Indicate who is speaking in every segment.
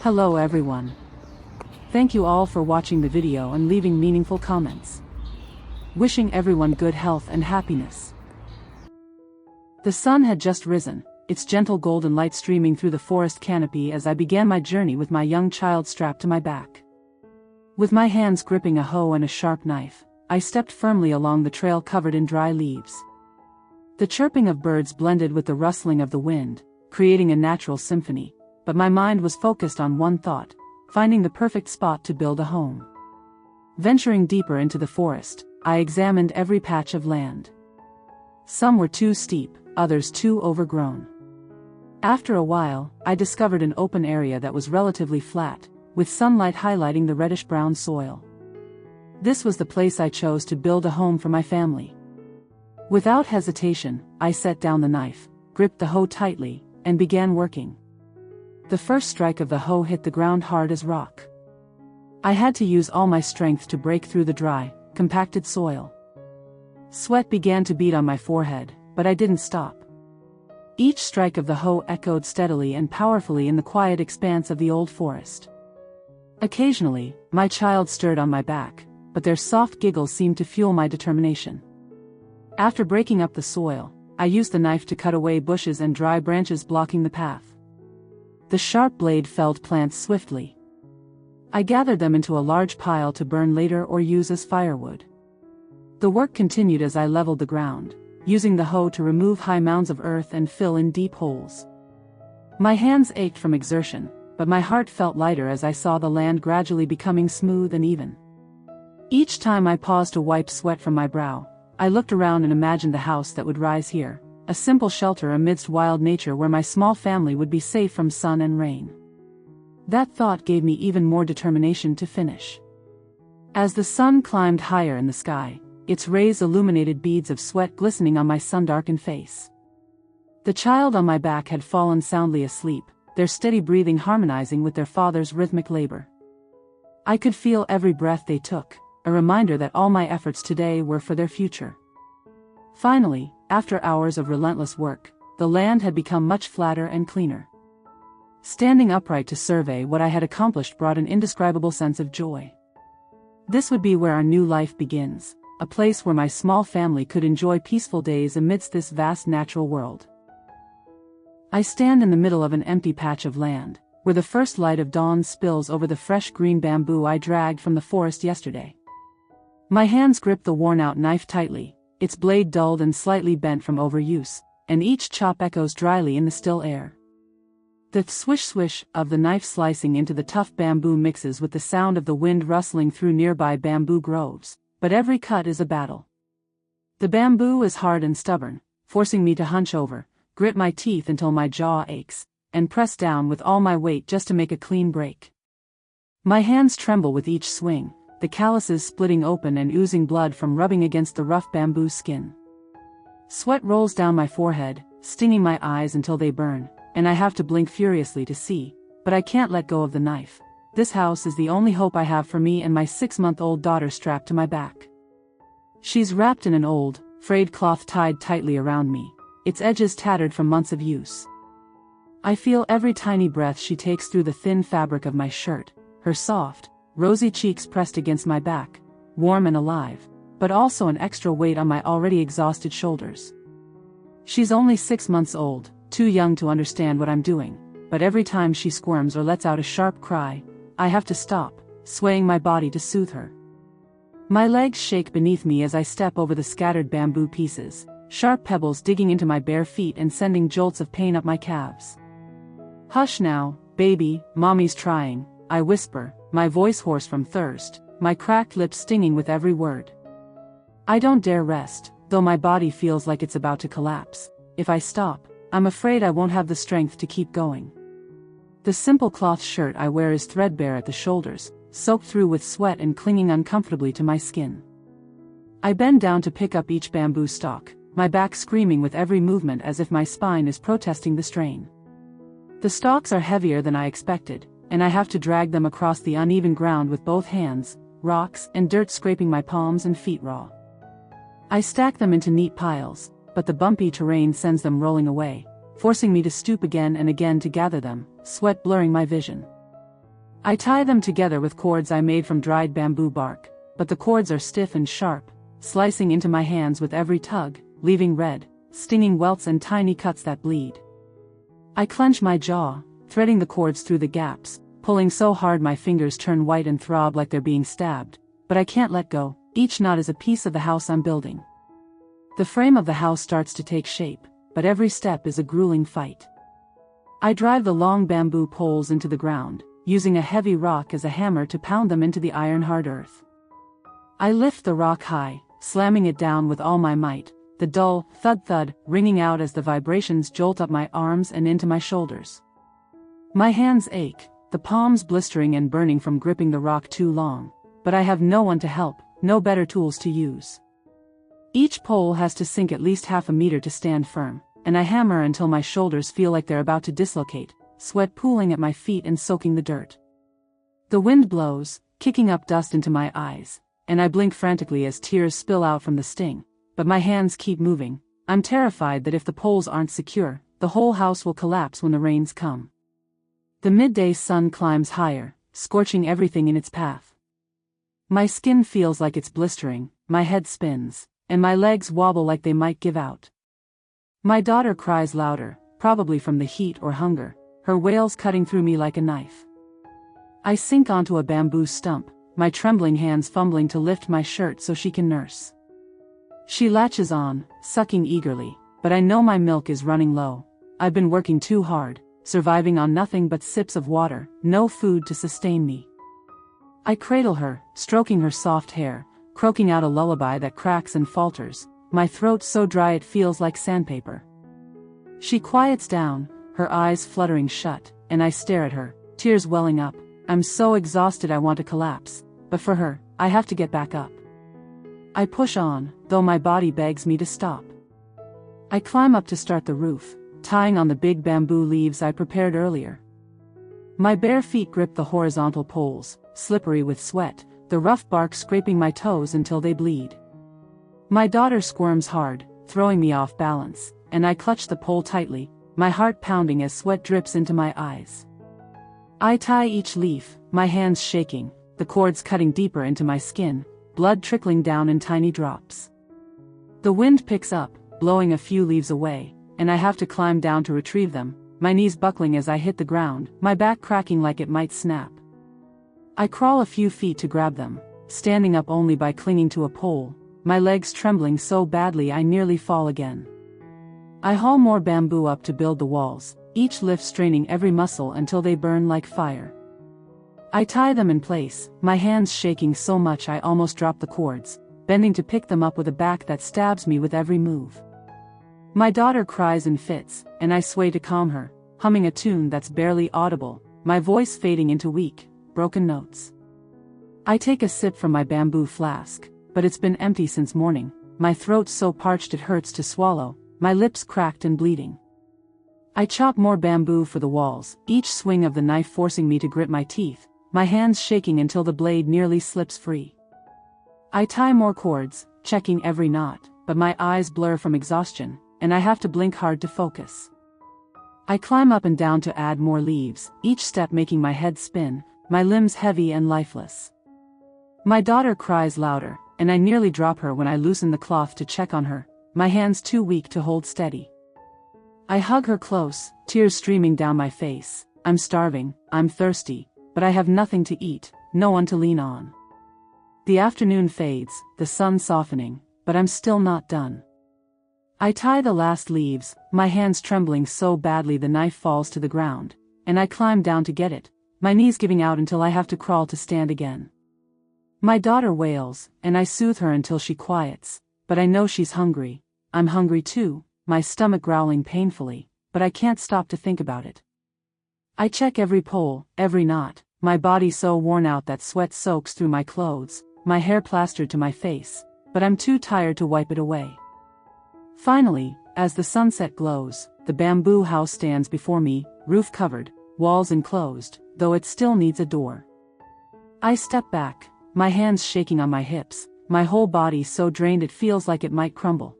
Speaker 1: Hello everyone. Thank you all for watching the video and leaving meaningful comments. Wishing everyone good health and happiness. The sun had just risen, its gentle golden light streaming through the forest canopy as I began my journey with my young child strapped to my back. With my hands gripping a hoe and a sharp knife, I stepped firmly along the trail covered in dry leaves. The chirping of birds blended with the rustling of the wind, creating a natural symphony, but my mind was focused on one thought: finding the perfect spot to build a home. Venturing deeper into the forest, I examined every patch of land. Some were too steep, others too overgrown. After a while, I discovered an open area that was relatively flat, with sunlight highlighting the reddish-brown soil. This was the place I chose to build a home for my family. Without hesitation, I set down the knife, gripped the hoe tightly, and began working. The first strike of the hoe hit the ground hard as rock. I had to use all my strength to break through the dry, compacted soil. Sweat began to bead on my forehead, but I didn't stop. Each strike of the hoe echoed steadily and powerfully in the quiet expanse of the old forest. Occasionally, my child stirred on my back, but their soft giggles seemed to fuel my determination. After breaking up the soil, I used the knife to cut away bushes and dry branches blocking the path. The sharp blade felled plants swiftly. I gathered them into a large pile to burn later or use as firewood. The work continued as I leveled the ground, using the hoe to remove high mounds of earth and fill in deep holes. My hands ached from exertion, but my heart felt lighter as I saw the land gradually becoming smooth and even. Each time I paused to wipe sweat from my brow, I looked around and imagined the house that would rise here, a simple shelter amidst wild nature where my small family would be safe from sun and rain. That thought gave me even more determination to finish. As the sun climbed higher in the sky, its rays illuminated beads of sweat glistening on my sun-darkened face. The child on my back had fallen soundly asleep, their steady breathing harmonizing with their father's rhythmic labor. I could feel every breath they took, a reminder that all my efforts today were for their future. Finally, after hours of relentless work, the land had become much flatter and cleaner. Standing upright to survey what I had accomplished brought an indescribable sense of joy. This would be where our new life begins, a place where my small family could enjoy peaceful days amidst this vast natural world. I stand in the middle of an empty patch of land, where the first light of dawn spills over the fresh green bamboo I dragged from the forest yesterday. My hands grip the worn-out knife tightly, its blade dulled and slightly bent from overuse, and each chop echoes dryly in the still air. The swish-swish of the knife slicing into the tough bamboo mixes with the sound of the wind rustling through nearby bamboo groves, but every cut is a battle. The bamboo is hard and stubborn, forcing me to hunch over, grit my teeth until my jaw aches, and press down with all my weight just to make a clean break. My hands tremble with each swing, the calluses splitting open and oozing blood from rubbing against the rough bamboo skin. Sweat rolls down my forehead, stinging my eyes until they burn, and I have to blink furiously to see, but I can't let go of the knife. This house is the only hope I have for me and my 6-month-old daughter strapped to my back. She's wrapped in an old, frayed cloth tied tightly around me, its edges tattered from months of use. I feel every tiny breath she takes through the thin fabric of my shirt, her soft, rosy cheeks pressed against my back, warm and alive, but also an extra weight on my already exhausted shoulders. She's only 6 months old, too young to understand what I'm doing, but every time she squirms or lets out a sharp cry, I have to stop, swaying my body to soothe her. My legs shake beneath me as I step over the scattered bamboo pieces, sharp pebbles digging into my bare feet and sending jolts of pain up my calves. "Hush now, baby, mommy's trying," I whisper, my voice hoarse from thirst, my cracked lips stinging with every word. I don't dare rest, though my body feels like it's about to collapse. If I stop, I'm afraid I won't have the strength to keep going. The simple cloth shirt I wear is threadbare at the shoulders, soaked through with sweat and clinging uncomfortably to my skin. I bend down to pick up each bamboo stalk, my back screaming with every movement as if my spine is protesting the strain. The stalks are heavier than I expected, and I have to drag them across the uneven ground with both hands, rocks and dirt scraping my palms and feet raw. I stack them into neat piles, but the bumpy terrain sends them rolling away, forcing me to stoop again and again to gather them, sweat blurring my vision. I tie them together with cords I made from dried bamboo bark, but the cords are stiff and sharp, slicing into my hands with every tug, leaving red, stinging welts and tiny cuts that bleed. I clench my jaw, threading the cords through the gaps, pulling so hard my fingers turn white and throb like they're being stabbed, but I can't let go. Each knot is a piece of the house I'm building. The frame of the house starts to take shape, but every step is a grueling fight. I drive the long bamboo poles into the ground, using a heavy rock as a hammer to pound them into the iron-hard earth. I lift the rock high, slamming it down with all my might, the dull thud-thud ringing out as the vibrations jolt up my arms and into my shoulders. My hands ache, the palms blistering and burning from gripping the rock too long, but I have no one to help, no better tools to use. Each pole has to sink at least half a meter to stand firm, and I hammer until my shoulders feel like they're about to dislocate, sweat pooling at my feet and soaking the dirt. The wind blows, kicking up dust into my eyes, and I blink frantically as tears spill out from the sting, but my hands keep moving. I'm terrified that if the poles aren't secure, the whole house will collapse when the rains come. The midday sun climbs higher, scorching everything in its path. My skin feels like it's blistering, my head spins, and my legs wobble like they might give out. My daughter cries louder, probably from the heat or hunger, her wails cutting through me like a knife. I sink onto a bamboo stump, my trembling hands fumbling to lift my shirt so she can nurse. She latches on, sucking eagerly, but I know my milk is running low. I've been working too hard, surviving on nothing but sips of water, no food to sustain me. I cradle her, stroking her soft hair, croaking out a lullaby that cracks and falters, my throat so dry it feels like sandpaper. She quiets down, her eyes fluttering shut, and I stare at her, tears welling up. I'm so exhausted I want to collapse, but for her, I have to get back up. I push on, though my body begs me to stop. I climb up to start the roof, tying on the big bamboo leaves I prepared earlier. My bare feet grip the horizontal poles, slippery with sweat, the rough bark scraping my toes until they bleed. My daughter squirms hard, throwing me off balance, and I clutch the pole tightly, my heart pounding as sweat drips into my eyes. I tie each leaf, my hands shaking, the cords cutting deeper into my skin, blood trickling down in tiny drops. The wind picks up, blowing a few leaves away, and I have to climb down to retrieve them, my knees buckling as I hit the ground, my back cracking like it might snap. I crawl a few feet to grab them, standing up only by clinging to a pole, my legs trembling so badly I nearly fall again. I haul more bamboo up to build the walls, each lift straining every muscle until they burn like fire. I tie them in place, my hands shaking so much I almost drop the cords, bending to pick them up with a back that stabs me with every move. My daughter cries in fits, and I sway to calm her, humming a tune that's barely audible, my voice fading into weak, broken notes. I take a sip from my bamboo flask, but it's been empty since morning, my throat so parched it hurts to swallow, my lips cracked and bleeding. I chop more bamboo for the walls, each swing of the knife forcing me to grit my teeth, my hands shaking until the blade nearly slips free. I tie more cords, checking every knot, but my eyes blur from exhaustion, and I have to blink hard to focus. I climb up and down to add more leaves, each step making my head spin, my limbs heavy and lifeless. My daughter cries louder, and I nearly drop her when I loosen the cloth to check on her, my hands too weak to hold steady. I hug her close, tears streaming down my face. I'm starving, I'm thirsty, but I have nothing to eat, no one to lean on. The afternoon fades, the sun softening, but I'm still not done. I tie the last leaves, my hands trembling so badly the knife falls to the ground, and I climb down to get it, my knees giving out until I have to crawl to stand again. My daughter wails, and I soothe her until she quiets, but I know she's hungry. I'm hungry too, my stomach growling painfully, but I can't stop to think about it. I check every pole, every knot, my body so worn out that sweat soaks through my clothes, my hair plastered to my face, but I'm too tired to wipe it away. Finally, as the sunset glows, the bamboo house stands before me, roof covered, walls enclosed, though it still needs a door. I step back, my hands shaking on my hips, my whole body so drained it feels like it might crumble.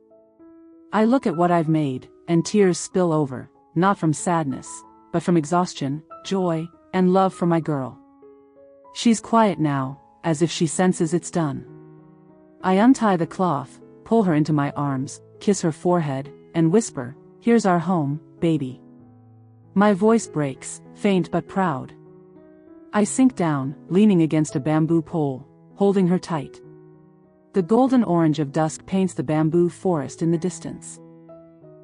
Speaker 1: I look at what I've made, and tears spill over, not from sadness, but from exhaustion, joy, and love for my girl. She's quiet now, as if she senses it's done. I untie the cloth, pull her into my arms, kiss her forehead, and whisper, "Here's our home, baby." My voice breaks, faint but proud. I sink down, leaning against a bamboo pole, holding her tight. The golden orange of dusk paints the bamboo forest in the distance.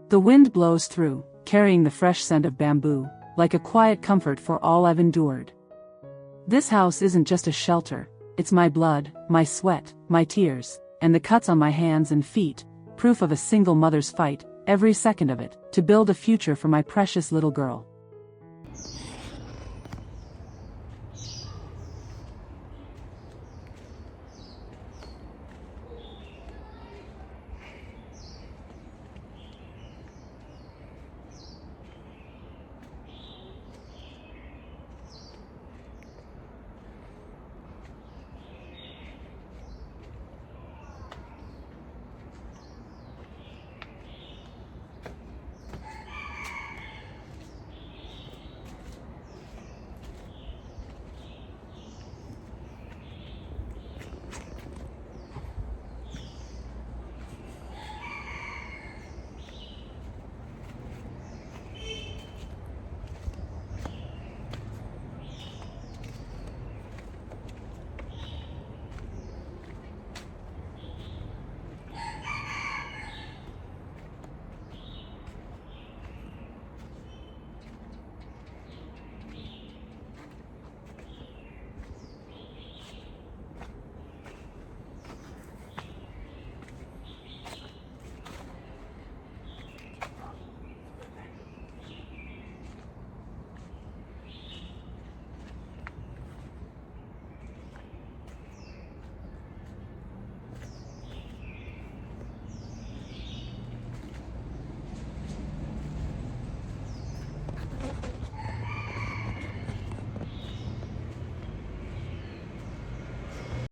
Speaker 1: The wind blows through, carrying the fresh scent of bamboo, like a quiet comfort for all I've endured. This house isn't just a shelter, it's my blood, my sweat, my tears, and the cuts on my hands and feet, proof of a single mother's fight, every second of it, to build a future for my precious little girl.